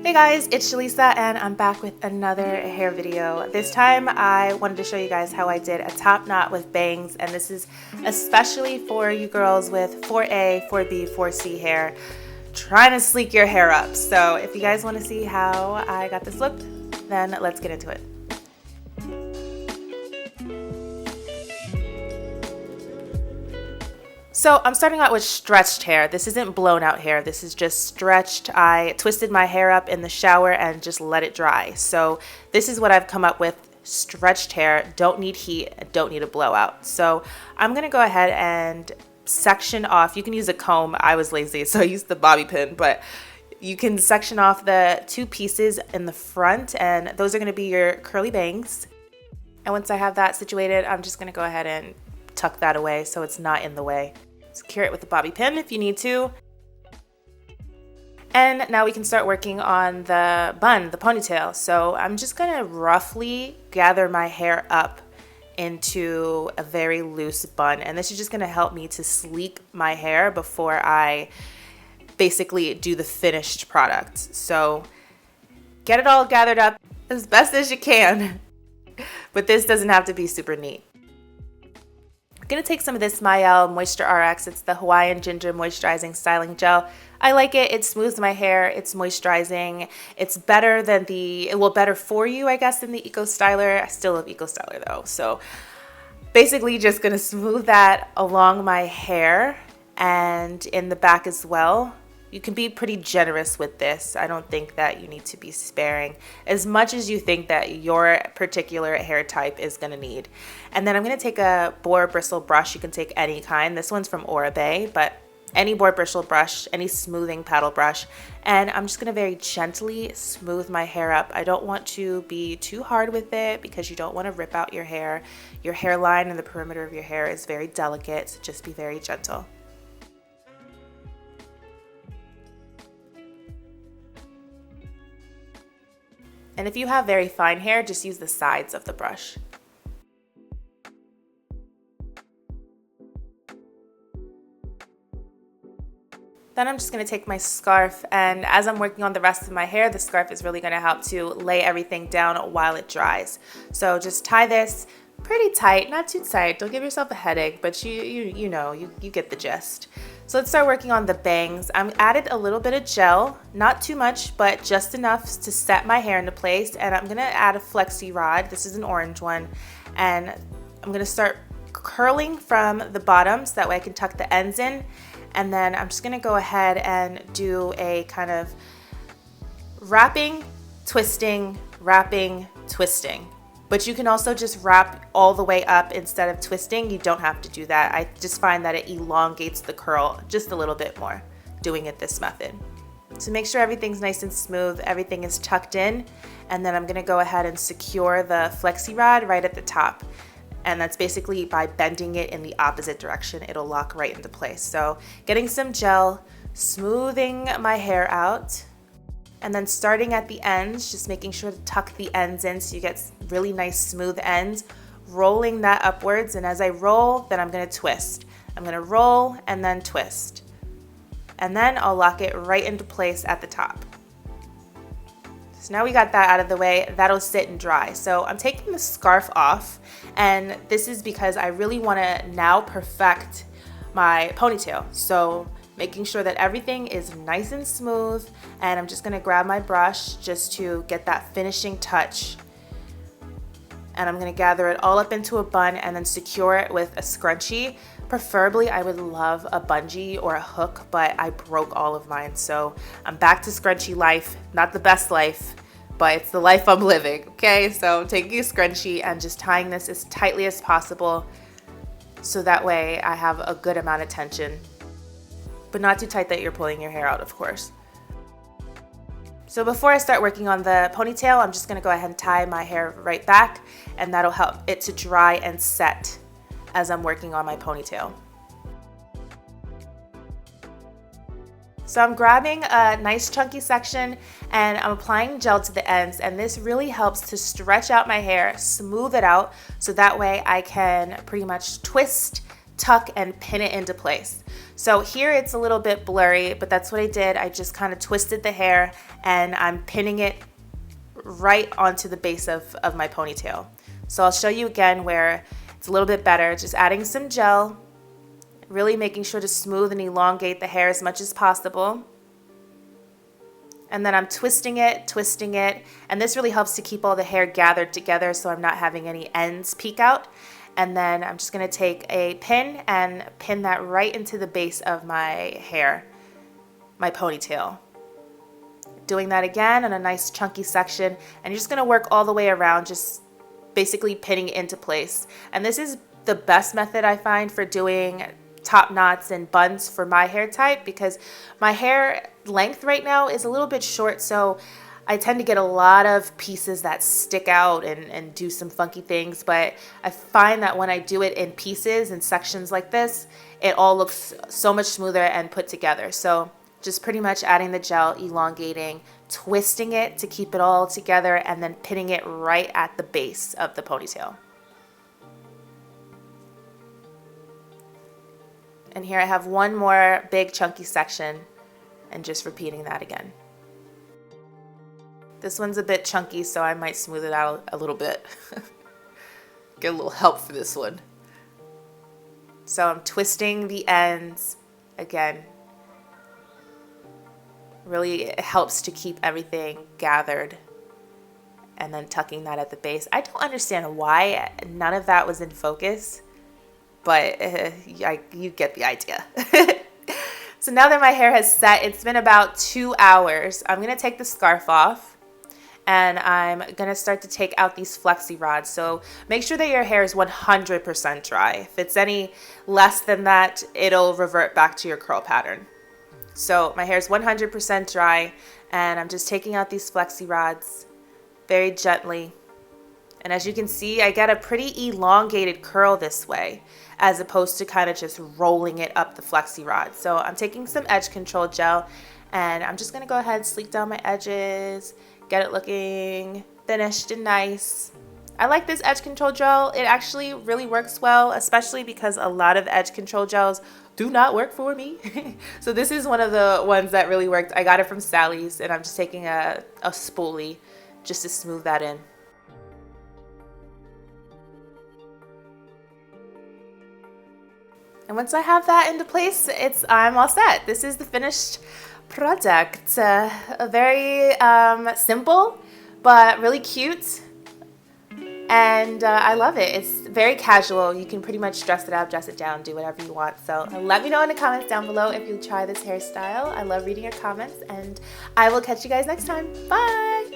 Hey guys, it's Jaleesa and I'm back with another hair video. This time I wanted to show you guys how I did a top knot with bangs, and this is especially for you girls with 4A, 4B, 4C hair trying to sleek your hair up. So if you guys want to see how I got this look, then let's get into it. So I'm starting out with stretched hair. This isn't blown out hair. This is just stretched. I twisted my hair up in the shower and just let it dry. So this is what I've come up with. Stretched hair, don't need heat, don't need a blowout. So I'm gonna go ahead and section off. You can use a comb. I was lazy, so I used the bobby pin, but you can section off the two pieces in the front, and those are gonna be your curly bangs. And once I have that situated, I'm just gonna go ahead and tuck that away so it's not in the way. Secure it with a bobby pin if you need to. And now we can start working on the bun, the ponytail. So I'm just gonna roughly gather my hair up into a very loose bun. And this is just gonna help me to sleek my hair before I basically do the finished product. So get it all gathered up as best as you can. But this doesn't have to be super neat. I'm gonna take some of this Mielle Moisture RX. It's the Hawaiian Ginger Moisturizing Styling Gel. I like it. It smooths my hair. It's moisturizing. It's better than better for you, I guess, than the Eco Styler. I still love Eco Styler though. So basically just gonna smooth that along my hair and in the back as well. You can be pretty generous with this. I don't think that you need to be sparing as much as you think that your particular hair type is gonna need. And then I'm gonna take a Boar bristle brush. You can take any kind. This one's from Oribe, but any Boar bristle brush, any smoothing paddle brush. And I'm just gonna very gently smooth my hair up. I don't want to be too hard with it because you don't wanna rip out your hair. Your hairline and the perimeter of your hair is very delicate, so just be very gentle. And if you have very fine hair, just use the sides of the brush. Then I'm just gonna take my scarf, and as I'm working on the rest of my hair, the scarf is really gonna help to lay everything down while it dries. So just tie this pretty tight, not too tight, don't give yourself a headache, but you know, you get the gist. So let's start working on the bangs. I'm added a little bit of gel, not too much, but just enough to set my hair into place. And I'm gonna add a flexi rod. This is an orange one. And I'm gonna start curling from the bottom so that way I can tuck the ends in. And then I'm just gonna go ahead and do a kind of wrapping, twisting, wrapping, twisting. But you can also just wrap all the way up instead of twisting. You don't have to do that. I just find that it elongates the curl just a little bit more doing it this method. So make sure everything's nice and smooth, everything is tucked in, and then I'm gonna go ahead and secure the flexi rod right at the top. And that's basically by bending it in the opposite direction, it'll lock right into place. So getting some gel, smoothing my hair out, and then starting at the ends, just making sure to tuck the ends in so you get really nice smooth ends, rolling that upwards. And as I roll, then I'm gonna twist. I'm gonna roll and then twist. And then I'll lock it right into place at the top. So now we got that out of the way, that'll sit and dry. So I'm taking the scarf off, and this is because I really wanna now perfect my ponytail. So making sure that everything is nice and smooth, and I'm just gonna grab my brush just to get that finishing touch. And I'm gonna gather it all up into a bun and then secure it with a scrunchie. Preferably, I would love a bungee or a hook, but I broke all of mine. So I'm back to scrunchie life. Not the best life, but it's the life I'm living, okay? So I'm taking a scrunchie and just tying this as tightly as possible so that way I have a good amount of tension, but not too tight that you're pulling your hair out, of course. So before I start working on the ponytail, I'm just gonna go ahead and tie my hair right back, and that'll help it to dry and set as I'm working on my ponytail. So I'm grabbing a nice chunky section and I'm applying gel to the ends, and this really helps to stretch out my hair, smooth it out, so that way I can pretty much twist tuck and pin it into place. So here it's a little bit blurry, but that's what I did. I just kind of twisted the hair and I'm pinning it right onto the base of my ponytail. So I'll show you again where it's a little bit better. Just adding some gel, really making sure to smooth and elongate the hair as much as possible. And then I'm twisting it, and this really helps to keep all the hair gathered together so I'm not having any ends peek out. And then I'm just gonna take a pin and pin that right into the base of my hair, my ponytail. Doing that again on a nice chunky section, and you're just gonna work all the way around, just basically pinning it into place. And this is the best method I find for doing top knots and buns for my hair type, because my hair length right now is a little bit short, so I tend to get a lot of pieces that stick out and do some funky things, but I find that when I do it in pieces and sections like this, it all looks so much smoother and put together. So just pretty much adding the gel, elongating, twisting it to keep it all together, and then pinning it right at the base of the ponytail. And here I have one more big chunky section and just repeating that again. This one's a bit chunky, so I might smooth it out a little bit. Get a little help for this one. So I'm twisting the ends again. Really, it helps to keep everything gathered, and then tucking that at the base. I don't understand why none of that was in focus, but you get the idea. So now that my hair has set, it's been about 2 hours. I'm gonna take the scarf off, and I'm gonna start to take out these flexi rods. So make sure that your hair is 100% dry. If it's any less than that, it'll revert back to your curl pattern. So my hair is 100% dry, and I'm just taking out these flexi rods very gently. And as you can see, I get a pretty elongated curl this way, as opposed to kind of just rolling it up the flexi rod. So I'm taking some edge control gel, and I'm just gonna go ahead and sleek down my edges, get it looking finished and nice. I like this edge control gel. It actually really works well, especially because a lot of edge control gels do not work for me. So this is one of the ones that really worked. I got it from Sally's, and I'm just taking a spoolie just to smooth that in. And once I have that into place, I'm all set. This is the finished product. Very simple, but really cute. And I love it. It's very casual. You can pretty much dress it up, dress it down, do whatever you want. So let me know in the comments down below if you try this hairstyle. I love reading your comments, and I will catch you guys next time. Bye!